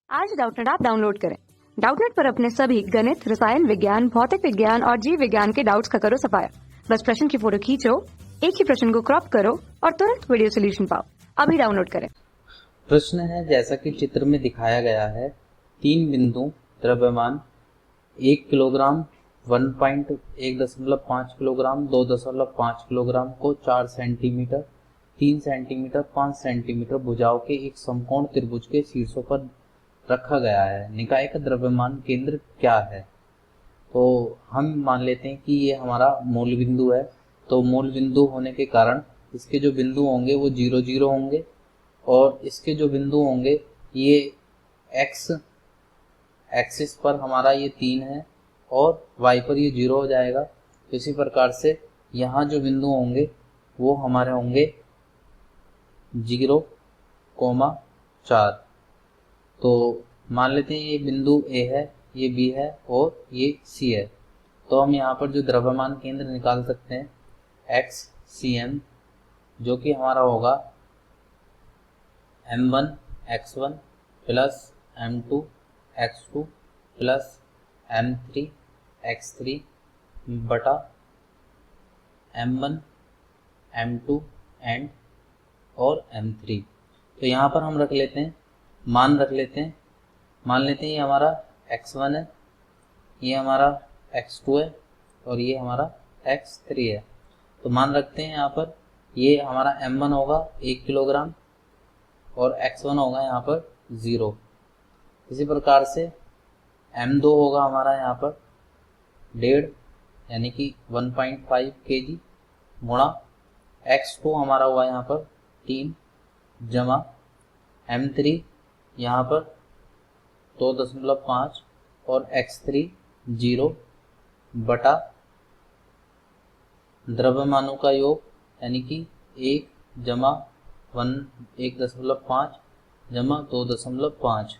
आज Doubtnut app download करें। Doubtnut पर अपने सभी गणित, रसायन विज्ञान, भौतिक विज्ञान और जीव विज्ञान के डाउट्स का करो सफाया। बस प्रश्न की फोटो खींचो, एक ही प्रश्न को क्रॉप करो और तुरंत वीडियो सोल्यूशन पाओ। अभी डाउनलोड करें। प्रश्न है जैसा कि चित्र में दिखाया गया है, 3 बिंदु द्रव्यमान 1 किलोग्राम, 1.5 किलोग्राम, 2.5 किलोग्राम को 4 सेंटीमीटर, 3 सेंटीमीटर, 5 सेंटीमीटर भुजाओं के एक समकोण त्रिभुज के शीर्षों पर रखा गया है। निकाय का द्रव्यमान केंद्र क्या है? तो हम मान लेते हैं कि ये हमारा मूल बिंदु है। तो मूल बिंदु होने के कारण इसके जो बिंदु होंगे वो 0 0 होंगे और इसके जो बिंदु होंगे ये एक्स एक्सिस पर हमारा ये 3 है और वाई पर ये 0 हो जाएगा। इसी प्रकार से यहाँ जो बिंदु होंगे वो हमारे होंगे 0, 4। तो मान लेते हैं ये बिंदु ए है, ये बी है और ये सी है। तो हम यहाँ पर जो द्रव्यमान केंद्र निकाल सकते हैं एक्स सी एम, जो कि हमारा होगा m1 x1 plus m2 x2 plus m3 x3 बटा m1 m2 एंड और m3। तो यहाँ पर हम रख लेते हैं, मान रख लेते हैं। मान लेते हैं ये हमारा x1 है, ये हमारा x2 है और ये हमारा x3 है। तो मान रखते हैं यहाँ पर ये हमारा m1 होगा 1 किलोग्राम और x1 होगा यहाँ पर 0। इसी प्रकार से m2 होगा हमारा यहाँ पर 1.5 यानी कि 1.5 kg गुणा x2 हमारा हुआ यहाँ पर 3 जमा m3 यहाँ पर 2.5 और x3 0 बटा द्रव्यमानों का योग यानी कि 1 जमा 1.5 जमा 2.5।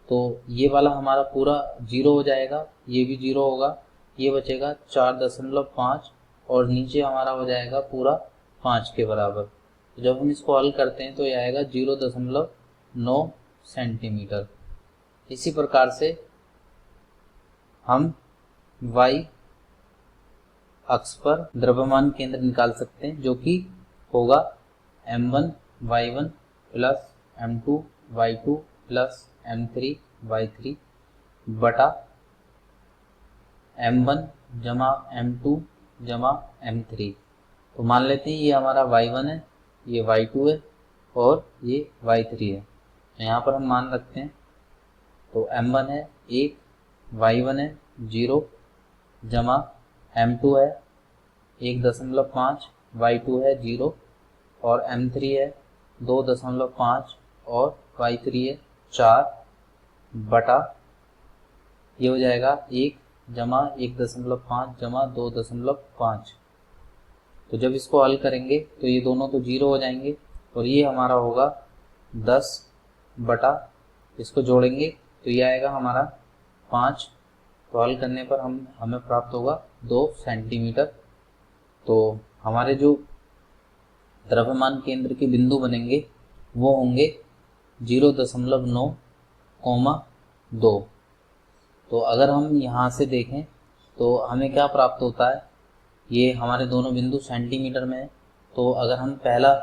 तो ये वाला हमारा पूरा 0 हो जाएगा, ये भी 0 होगा, ये बचेगा 4.5 और नीचे हमारा हो जाएगा पूरा 5 के बराबर। तो जब हम इसको हल करते हैं तो ये आएगा 0.9 सेंटीमीटर। इसी प्रकार से हम y अक्ष पर द्रव्यमान केंद्र निकाल सकते हैं, जो कि होगा m1 y1 plus m2 y2 plus m3 y3 बटा m1 जमा m2 जमा m3। तो मान लेते हैं ये हमारा y1 है, ये y2 है और ये y3 है। तो यहाँ पर हम मान रखते हैं। तो m1 है 1, y1 है 0 जमा m2 है 1.5, y2 है 0 और m3 है 2.5 और y3 है 4 बटा ये हो जाएगा 1 जमा 1.5 जमा 2.5। तो जब इसको हल करेंगे तो ये दोनों तो 0 हो जाएंगे और ये हमारा होगा 10 बटा, इसको जोड़ेंगे तो ये आएगा हमारा 5। तो हल करने पर हमें प्राप्त होगा 2 सेंटीमीटर। तो हमारे जो द्रव्यमान केंद्र के बिंदु बनेंगे वो होंगे 0.9, 2। तो अगर हम यहाँ से देखें तो हमें क्या प्राप्त होता है, ये हमारे दोनों बिंदु सेंटीमीटर में है। तो अगर हम पहला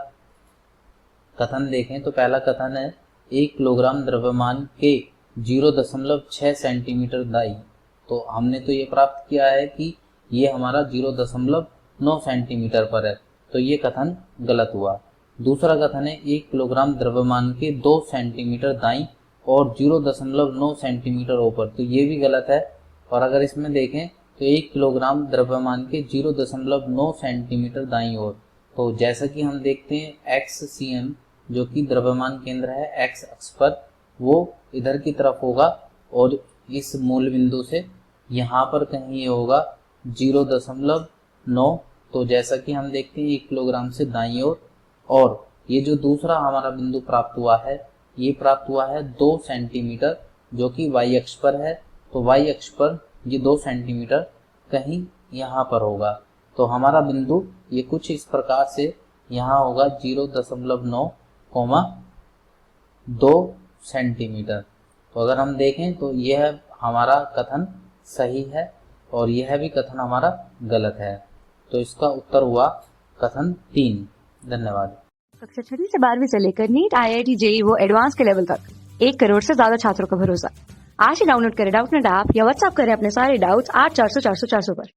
कथन देखें तो पहला कथन है 1 किलोग्राम द्रव्यमान के 0.6 सेंटीमीटर दाई। तो हमने तो ये प्राप्त किया है कि ये हमारा 0.9 सेंटीमीटर पर है, तो ये कथन गलत हुआ। दूसरा कथन है 1 किलोग्राम द्रव्यमान के 2 सेंटीमीटर दाई और 0.9 सेंटीमीटर ऊपर, तो ये भी गलत है। और अगर इसमें देखें तो 1 किलोग्राम द्रव्यमान के 0.9 सेंटीमीटर दाई ओर। तो जैसा कि हम देखते हैं एक्स सी एम जो कि द्रव्यमान केंद्र है एक्स अक्ष पर, वो इधर की तरफ होगा और इस मूल बिंदु से यहाँ पर कहीं ये होगा 0.9। तो जैसा कि हम देखते हैं 1 किलोग्राम से दाईं ओर। और ये जो दूसरा हमारा बिंदु प्राप्त हुआ है ये प्राप्त हुआ है 2 सेंटीमीटर जो कि y अक्ष पर है। तो y अक्ष पर ये 2 सेंटीमीटर कहीं यहाँ पर होगा। तो हमारा बिंदु ये कुछ इस प्रकार से यहाँ होगा 0.9, 2 सेंटीमीटर। तो अगर हम देखें तो यह हमारा कथन सही है और यह भी कथन हमारा गलत है। तो इसका उत्तर हुआ कथन 3। धन्यवाद। कक्षा 6 से 12वीं से लेकर नीट, IIT, JEE वो एडवांस के लेवल तक 1 करोड़ से ज्यादा छात्रों का भरोसा। आज ही डाउनलोड करें डाउटनेट ऐप या व्हाट्सएप करें अपने सारे डाउट्स 8400 400 400 पर।